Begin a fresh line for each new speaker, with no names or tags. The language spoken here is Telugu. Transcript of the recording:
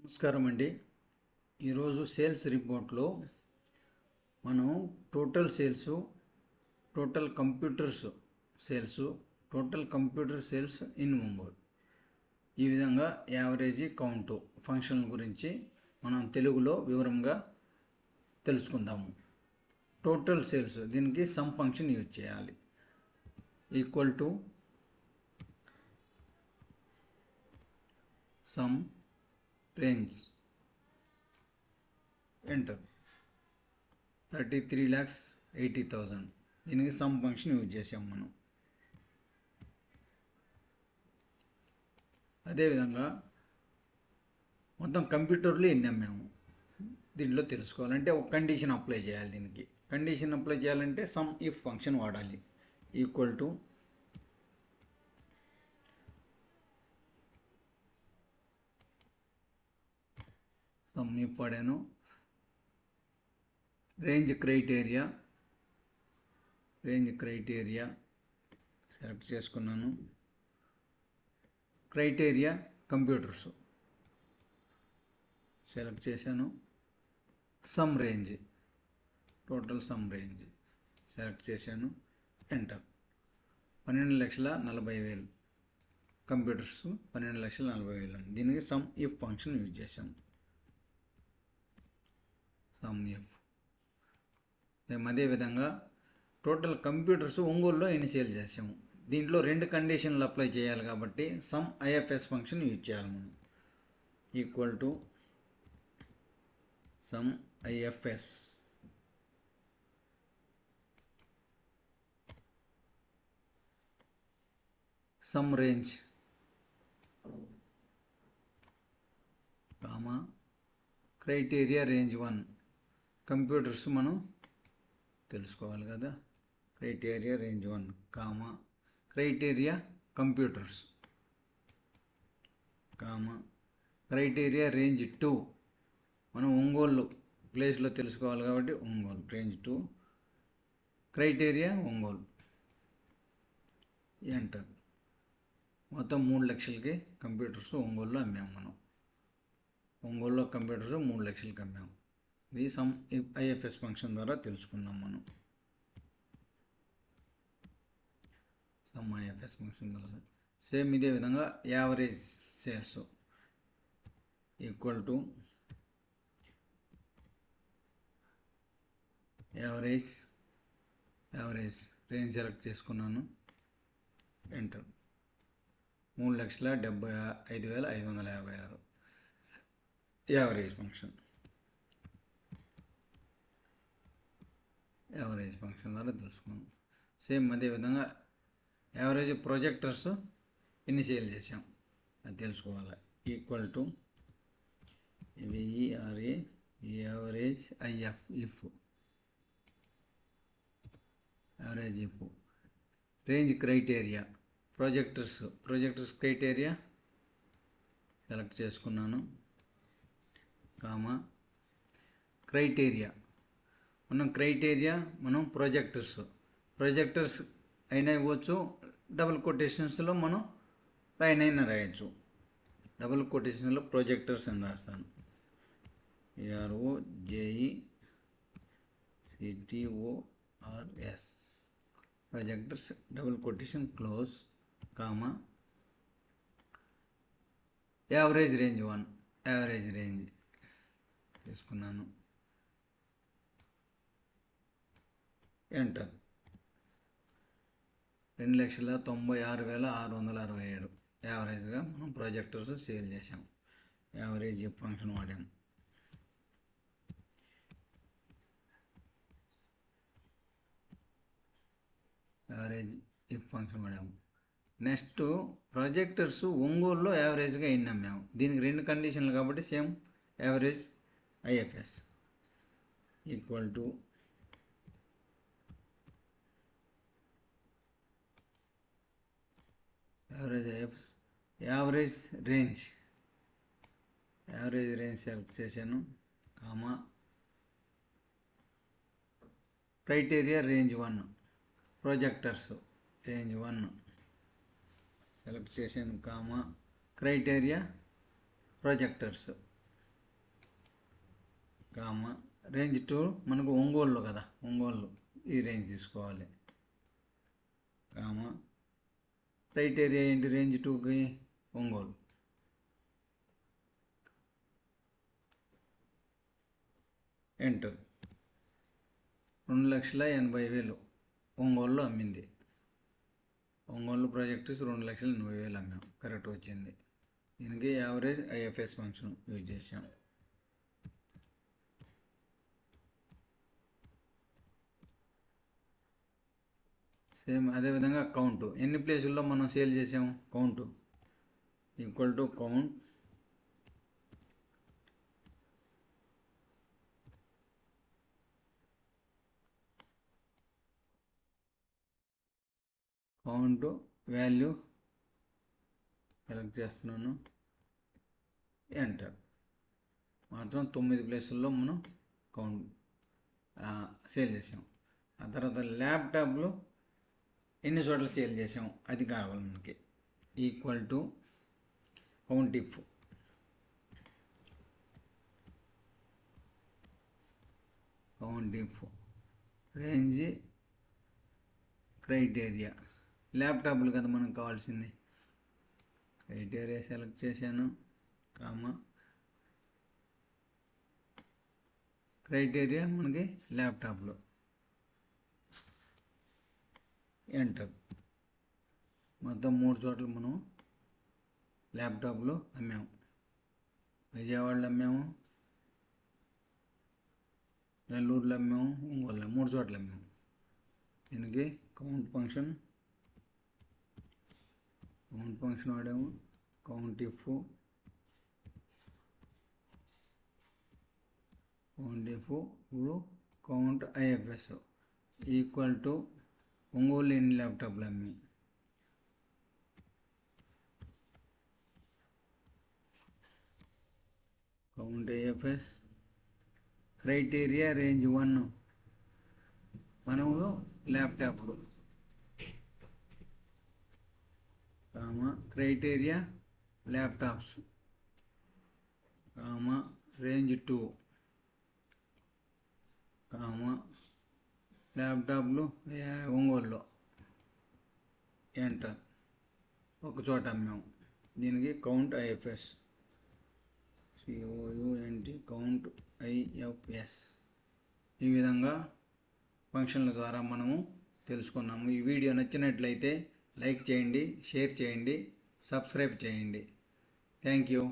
నమస్కారం అండి. ఈరోజు సేల్స్ రిపోర్ట్లో మనం total sales, total computers sales, total computer sales in Ongole, ఈ విధంగా యావరేజ్ కౌంటు ఫంక్షన్ గురించి మనం తెలుగులో వివరంగా తెలుసుకుందాము. టోటల్ సేల్స్, దీనికి సమ్ ఫంక్షన్ యూజ్ చేయాలి. Equal to some range, enter 33,80,000. దీనికి సమ్ ఫంక్షన్ యూజ్ చేసాం మనం. అదేవిధంగా మొత్తం కంప్యూటర్లు ఎన్ని అమ్మాము దీంట్లో తెలుసుకోవాలంటే ఒక కండిషన్ అప్లై చేయాలి. దీనికి కండిషన్ అప్లై చేయాలంటే సమ్ ఇఫ్ ఫంక్షన్ వాడాలి. ఈక్వల్ టు సమ్ ఇఫ్ వాడాను. రేంజ్ క్రైటీరియా సెలెక్ట్ చేసుకున్నాను. క్రైటీరియా కంప్యూటర్స్ సెలెక్ట్ చేశాను. Sum range, total sum range select చేశాను. Enter 12,40,000 computers, 12,40,000. దీనికి సమ్ ఇఫ్ ఫంక్షన్ యూజ్ చేశాము. Sum if. అదేవిధంగా టోటల్ కంప్యూటర్స్ ఒంగోలులో ఎన్ని సేల్ చేసాము, దీంట్లో రెండు కండిషన్లు అప్లై చేయాలి కాబట్టి సమ్ ఐఎఫ్ఎస్ ఫంక్షన్ యూజ్ చేయాలి మనం. Equal to some IFS some range comma criteria range 1. Computers మనం తెలుసుకోవాలి కదా. Criteria range 1 comma criteria computers comma criteria range 2. మనం ఒంగోలు ప్లేస్లో తెలుసుకోవాలి కాబట్టి Ongole range 2, criteria Ongole. Enter. మొత్తం 3,00,000కి కంప్యూటర్స్ ఒంగోలులో అమ్మాము మనం. ఒంగోలులో కంప్యూటర్స్ 3,00,000కి అమ్మాము. ఇది సమ్ ఐఎఫ్ఎస్ ఫంక్షన్ ద్వారా తెలుసుకున్నాం మనం. సమ్ ఐఎఫ్ఎస్ ఫంక్షన్ ద్వారా సేమ్ ఇదే విధంగా average sales equal to average range select చేసుకున్నాను. ఎంటర్ 3,75,556 యావరేజ్ ఫంక్షన్ ద్వారా తెలుసుకున్నాం. సేమ్ అదేవిధంగా యావరేజ్ ప్రొజెక్టర్స్ ఎన్ని సేల్ చేసాం అది తెలుసుకోవాలి. Equal to VERA average if range criteria projectors criteria select చేసుకున్నాను. కామా క్రైటీరియా మనం ప్రొజెక్టర్స్ అయినా ఇవ్వచ్చు, డబుల్ కొటేషన్స్లో మనం అయినా రాయొచ్చు. డబుల్ కొటేషన్లో ప్రొజెక్టర్స్ అని రాస్తాను. PROJECTORS projectors double quotation close comma average range 1 తీసుకున్నాను. ఎంటర్ 2,96,667 యావరేజ్గా మనం ప్రొజెక్టర్స్ సేల్ చేసాం. యావరేజ్ ఫంక్షన్ వాడాము. నెక్స్ట్ ప్రొజెక్టర్స్ ఒంగోలులో యావరేజ్గా ఎన్ని అమ్మాము, దీనికి రెండు కండిషన్లు కాబట్టి same average IFS equal to average range select చేశాను. Comma criteria range 1 projectors range 1 select చేశాను. Comma criteria projectors comma range 2 మనకు ఒంగోలు కదా, ఒంగోలు ఈ రేంజ్ తీసుకోవాలి. కామ క్రైటీరియా ఏంటి రేంజ్ 2కి ఒంగోలు. ఎంటర్. 2,80,000 ఒంగోలులో అమ్మింది. ఒంగోలు ప్రాజెక్ట్స్ 2,80,000 అమ్మాం, కరెక్ట్ వచ్చింది. దీనికి యావరేజ్ ఐఎఫ్ఎస్ ఫంక్షన్ యూజ్ చేసాం. సేమ్ అదేవిధంగా కౌంటు ఎన్ని ప్లేసుల్లో మనం సేల్ చేసాము, count equal to count count value select చేస్తున్నాను, ఎంటర్. మాత్రం 9 ప్లేసుల్లో మనం కౌంట్ సేల్ చేసాం. ఆ తర్వాత ల్యాప్టాప్లో ఎన్ని చోట్ల సేల్ చేసాం అది కావాలి మనకి. Equal to count if range criteria, ల్యాప్టాప్లు కదా మనకు కావాల్సింది. క్రైటీరియా సెలెక్ట్ చేశాను, కామా క్రైటీరియా మనకి ల్యాప్టాప్లో, ఎంటర్. మొత్తం 3 చోట్ల మనం ల్యాప్టాప్లో అమ్మాము. విజయవాడలో అమ్మాము, నెల్లూరులో అమ్మాము, ఒంగోలులో 3 చోట్ల అమ్మాము. దీనికి కౌంట్ ఫంక్షన్ వాడాము. కౌంట్ ఇప్పుడు count IFS equal to Ongole ఎన్ని ల్యాప్టాప్లు అమ్మి, కౌంట్ ఐఎఫ్ఎస్ క్రైటీరియా రేంజ్ 1 మనము ల్యాప్టాప్లు, క్రైటీరియా ల్యాప్టాప్స్, రేంజ్ 2, ల్యాప్టాప్లు ఒంగోలులో, ఎంటర్. ఒక చోట అమ్మాము. దీనికి కౌంట్ ఐఎఫ్ఎస్ కౌంట్ ఐఎఫ్ఎస్. ఈ విధంగా ఫంక్షన్ల ద్వారా మనము తెలుసుకున్నాము. ఈ వీడియో నచ్చినట్లయితే లైక్ చేయండి, షేర్ చేయండి, సబ్స్క్రైబ్ చేయండి. Thank you.